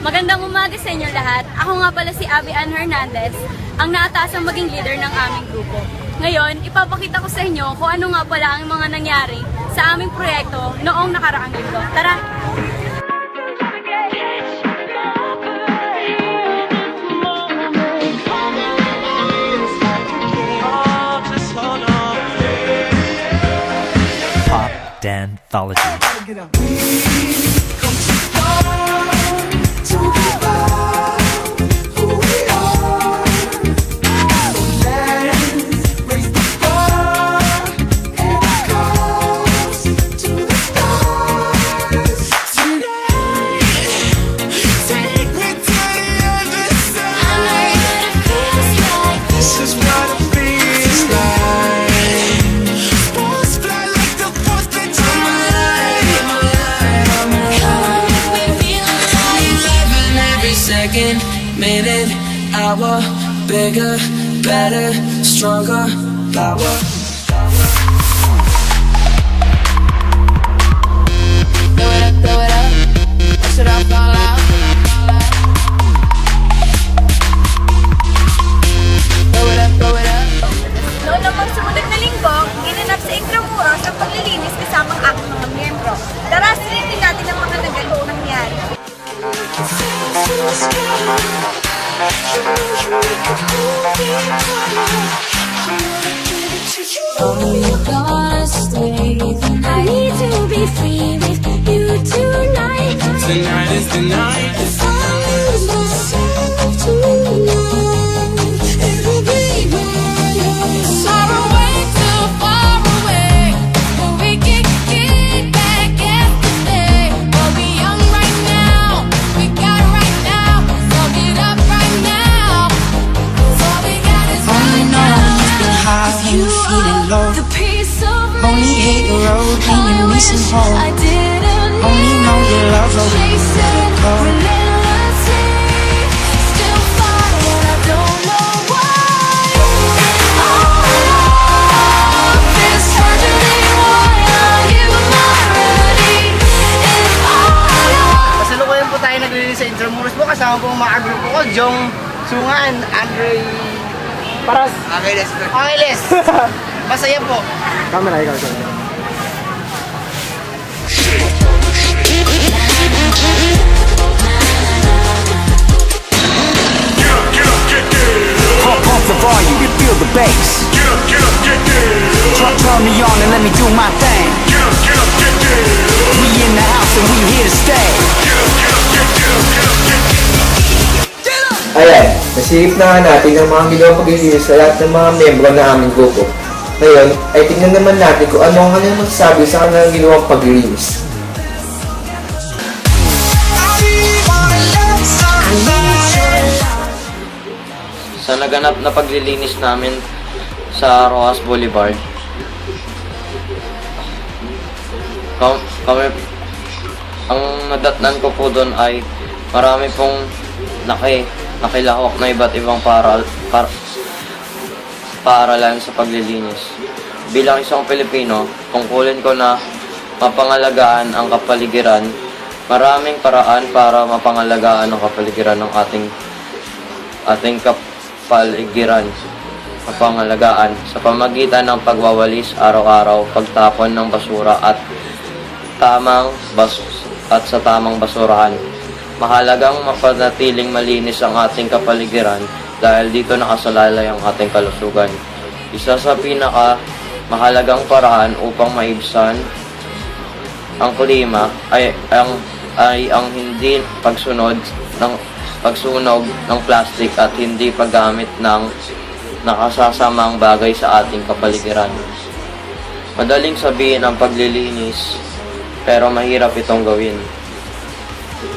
Magandang umaga sa inyo lahat. Ako nga pala si Abby Ann Hernandez, ang naatasang maging leader ng aming grupo. Ngayon, ipapakita ko sa inyo kung ano nga pala ang mga nangyari sa aming proyekto noong nakaraang linggo. Tara! Pop Danthology. Second, minute, hour, bigger, better, stronger, power. Throw it up, should I fall out? Throw it up, throw it up. Noong namang sumunod na linggo, ginanap sa Intramuros ang paglilinis kasamang aking mga miyembro. Tara, silipin natin ang mga naganoong nangyari. Oh, you're gonna stay the night. I need to be free with you tonight. Tonight is the night. If I lose myself tonight, it will be my own. Far away, too far away, but we can get back yesterday. We'll be young right now, we got it right now, so get up right now. All we got is right now. High when you're feeling low. The peace of Only hate the road when you're missing home. I didn't Only know your love will chase it go. relentlessly. Still fight and I don't know why. Oh, this tragedy, why are you not ready? If I Kasalukuyan po tayo naglilinis sa Intramuros po. Kasama po ang mga grupo ko, Jong Sungan, Andre Paras, Angeles. Masaya po. Camera, ikaw. Pump the volume, you feel the bass. Turn me on and let me do my thing. We in the house and we here to stay. Ayan, nasilip na nga natin ang mga ginawang paglilinis sa lahat ng mga miyembro ng aming grupo. Ngayon, ay tingnan naman natin kung ano ang kanilang masasabi sa kanilang ginawang paglilinis. Sa naganap na paglilinis namin sa Rojas Boulevard, kami, ang nadatnan ko po doon ay marami pong nakilahok na iba't ibang paaralan sa paglilinis. Bilang isang Pilipino, tungkulin ko na mapangalagaan ang kapaligiran. Maraming paraan para mapangalagaan ang kapaligiran ng ating kapaligiran. Mapangalagaan sa pamagitan ng pagwawalis araw-araw, pagtapon ng basura at sa tamang basurahan. Mahalagang mapanatiling malinis ang ating kapaligiran dahil dito nakasalalay ang ating kalusugan. Isa sa mahalagang paraan upang maibsan ang klima ay ang hindi pagsunog ng plastic at hindi paggamit ng nakasasamang bagay sa ating kapaligiran. Madaling sabihin ang paglilinis, pero mahirap itong gawin.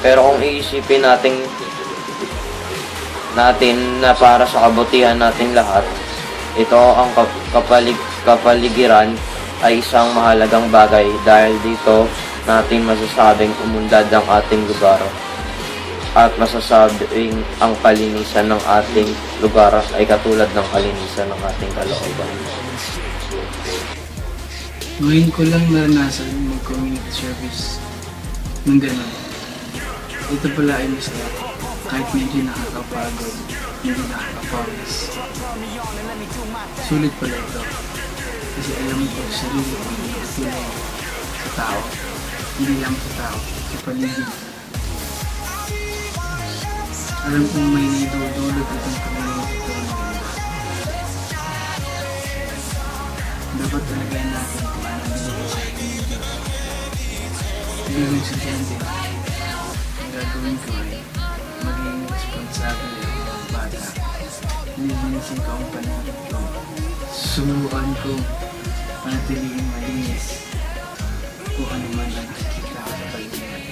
Pero kung iisipin natin na para sa kabutihan nating lahat, ito ang kapaligiran ay isang mahalagang bagay dahil dito natin masasabing umundad ang ating lugar at masasabing ang kalinisan ng ating lugar ay katulad ng kalinisan ng ating kalooban. Ngayon ko lang naranasan mag-community service ng gano'n. ito pala ay masaya. Kahit medyo nakakapagod, medyo nakakapawis. Sulit pala ito. Kasi alam ko sa sarili ko na nakatulong sa tao. Hindi lang sa tao, sa paligid. Alam kong may naidudulot itong pangyayon sa tulong. Dapat talaga natin kung ano nilito sa ating Diyos. Bilang estudyante, ang gagawin ko ay maging responsable ng mga bata. Lilinisin ko ang paligid ko. Subukan ko panatilihin malinis kung ano man ang nakikita ko sa paligid.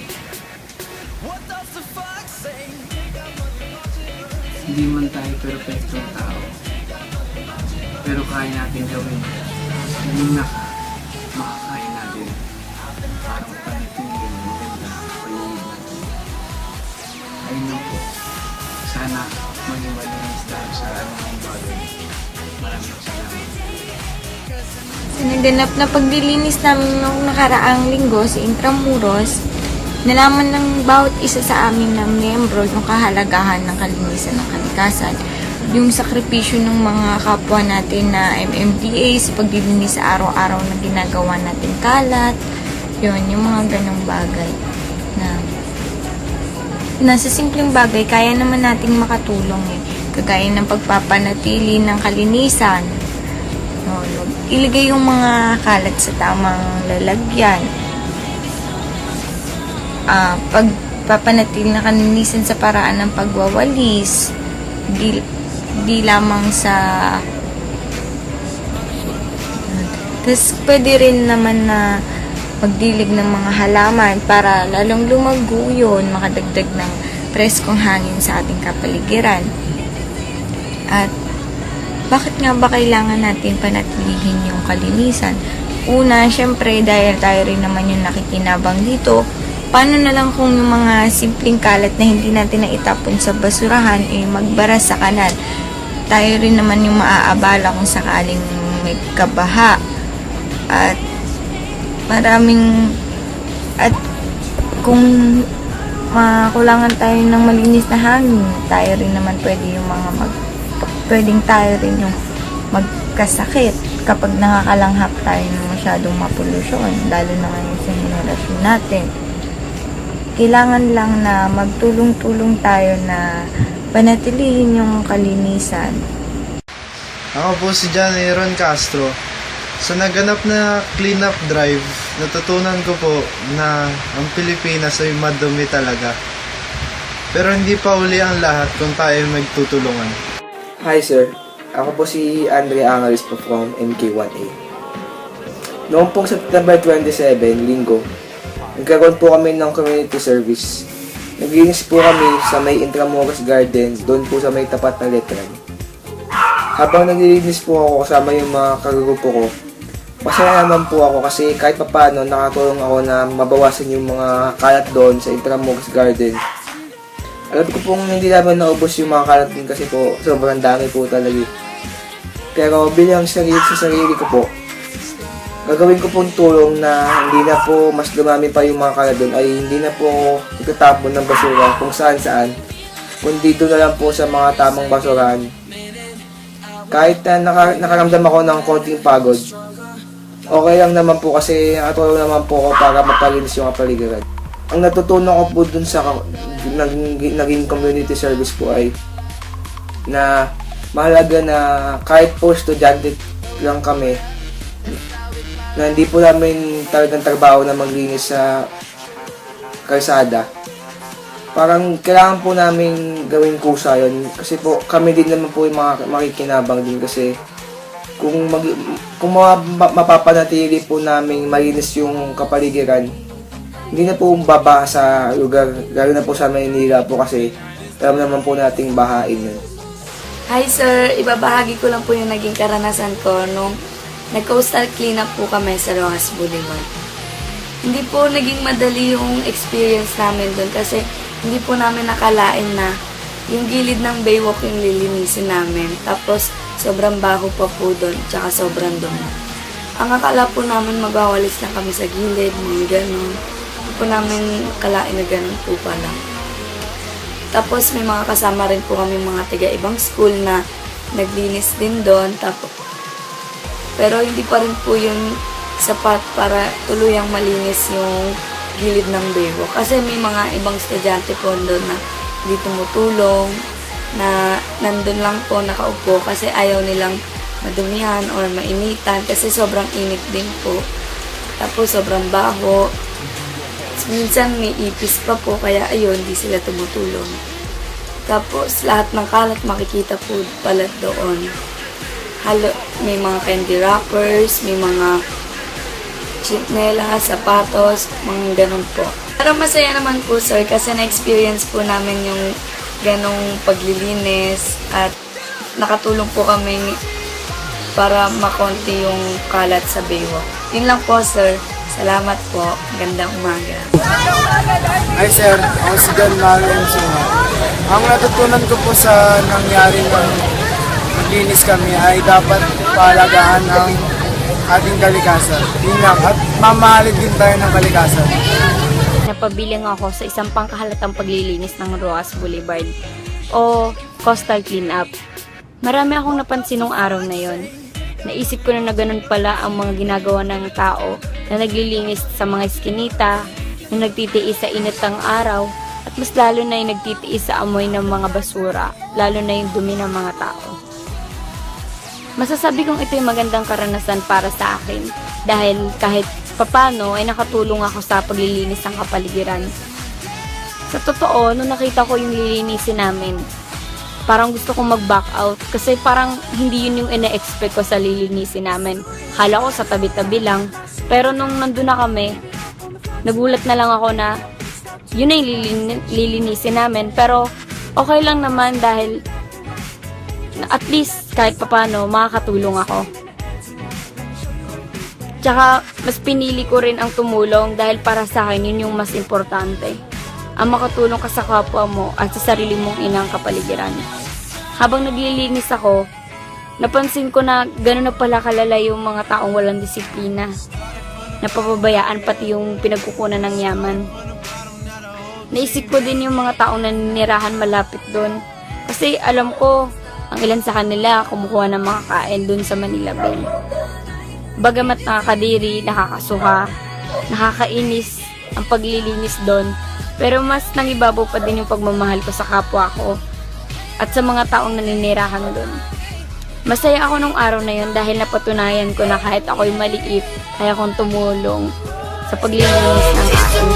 Hindi man tayo perfectong tao, pero kaya natin gawin. Kanina ka, makakaya natin para mapanatili ang maganda ang paligid natin. Ayun lang po, sana maging malinis tayo sa anumang bagay. Maraming salamat. Sa naganap na paglilinis namin noong nakaraang linggo sa Intramuros, nalaman ng bawat isa sa amin na miyembro yung kahalagahan ng kalinisan ng kalikasan. Yung sakripisyo ng mga kapwa natin na MMDA sa paglilinis sa araw-araw na ginagawa natin kalat. Yun, yung mga ganong bagay na sa simpleng bagay, kaya naman nating makatulong eh. Kagaya ng pagpapanatili ng kalinisan. No, ilagay yung mga kalat sa tamang lalagyan. Pagpapanatili ng kalinisan sa paraan ng pagwawalis. Di lamang sa tapos pwede rin naman na magdilig ng mga halaman para lalong lumago yun, makadagdag ng preskong hangin sa ating kapaligiran. At bakit nga ba kailangan natin panatilihin yung kalinisan? Una, syempre dahil tayo rin naman yung nakikinabang dito. Paano na lang kung yung mga simpleng kalat na hindi natin naitapon sa basurahan magbara sa kanal? Tayo rin naman yung maaabala kung sakaling may kabaha. At kung makulangan tayo ng malinis na hangin, tayo rin naman pwedeng tayo rin yung magkasakit kapag nakakalanghap tayo ng masyadong mapolusyon, lalo na ngayon sa henerasyon natin. Kailangan lang na magtulong-tulong tayo na panatilihin yung kalinisan. Ako po si John Aaron Castro. Sa naganap na cleanup drive, natutunan ko po na ang Pilipinas ay madumi talaga. Pero hindi pa uli ang lahat kung tayo magtutulungan. Hi sir, ako po si Andre Angalis po from MK1A. Noong pong September 27, linggo, nagkaroon po kami ng community service. Naglinis po kami sa may Intramuros Garden, doon po sa may tapat na letran. Habang naglilinis po ako kasama yung mga kagrupo ko, masaya naman po ako kasi kahit papaano nakatulong ako na mabawasan yung mga kalat doon sa Intramuros Garden. Alam ko pong hindi naman naubos yung mga kalat din kasi po sobrang dami po talaga. Pero bilang sa sarili ko po, gagawin ko pong tulong na hindi na po mas dumami pa yung mga kalat doon ay hindi na po itatapon ng basura kung saan-saan, kundi doon na lang po sa mga tamang basurahan. Kahit na nakaramdam ako ng konting pagod, okay lang naman po kasi nakatulong naman po ako para mapalinis yung kapaligiran. Ang natutunan ko po dun sa naging community service po ay na mahalaga na kahit po estudyante lang kami, na hindi po namin talagang trabaho na maglinis sa kalsada. Parang kailangan po namin gawin kusa yun kasi po kami din naman po yung mga makikinabang din kasi kung mapapanatili po namin malinis yung kapaligiran, hindi na po baba sa lugar, lalo na po sa Maynila po kasi alam naman po nating bahain yun. Hi sir, ibabahagi ko lang po yung naging karanasan ko nung nag-coastal cleanup po kami sa Rojas Boulevard. Hindi po naging madali yung experience namin doon kasi hindi po namin nakalain na yung gilid ng baywalk yung lilinisin namin. Tapos sobrang baho pa po doon, tsaka sobrang dumi. Ang akala po namin magwawalis lang kami sa gilid, mga ganun. Hindi po namin kalain na ganun po pala. Tapos may mga kasama rin po kami mga taga ibang school na naglinis din doon. Pero hindi pa rin po yun sapat para tuluyang malinis yung gilid ng baywalk. Kasi may mga ibang estudyante po doon na hindi tumutulong, na nandun lang po nakaupo kasi ayaw nilang madumihan or mainitan kasi sobrang init din po. Tapos sobrang baho. Minsan may ipis pa po kaya ayun, di sila tumutulong. Tapos lahat ng kalat makikita po pala doon. May mga candy wrappers, may mga chinelas, sapatos, mga ganun po. Pero masaya naman po sir kasi na-experience po namin yung ganong paglilinis at nakatulong po kami para makonti yung kalat sa baywalk. Yun lang po sir. Salamat po. Gandang umaga. Hi sir, ako si John Mario M. Sunga. Ang natutunan ko po sa nangyari ng maglinis kami ay dapat paalagaan ang ating kalikasan. Yun lang, at mamahalin din tayo ng kalikasan. Napabilang ako sa isang pangkahalatang paglilinis ng Roas Boulevard o Coastal Cleanup. Marami akong napansin nung araw na yon. Naisip ko na ganun pala ang mga ginagawa ng tao na naglilinis sa mga eskinita, na nagtitiis sa init ng araw, at mas lalo na yung nagtitiis sa amoy ng mga basura, lalo na yung dumi ng mga tao. Masasabi kong ito yung magandang karanasan para sa akin dahil kahit papano ay nakatulong ako sa paglilinis ng kapaligiran. Sa totoo, nung nakita ko yung lilinisin namin, parang gusto kong mag-back out kasi parang hindi yun yung ina-expect ko sa lilinisin namin. Kala ko sa tabi-tabi lang. Pero nung nandun na kami, nagulat na lang ako na yun na yung lilinisin namin. Pero okay lang naman dahil at least kahit papano makakatulong ako. Tsaka mas pinili ko rin ang tumulong dahil para sa akin yun yung mas importante. Ang makatulong ka sa kapwa mo at sa sarili mong inang kapaligiran. Habang naglilinis ako, napansin ko na gano'n na pala kalala yung mga taong walang disiplina. Napapabayaan pati yung pinagkukunan ng yaman. Naisip ko din yung mga taong naninirahan malapit doon. Kasi alam ko, ang ilan sa kanila kumukuha ng mga kain doon sa Manila Bay. Bagamat nakakadiri, nakakasuha, nakakainis ang paglilinis doon, pero mas nangibabaw pa din yung pagmamahal ko sa kapwa ko at sa mga taong naninirahan doon. Masaya ako nung araw na yun dahil napatunayan ko na kahit ako'y maliit, kaya kong tumulong sa paglilinis ng aking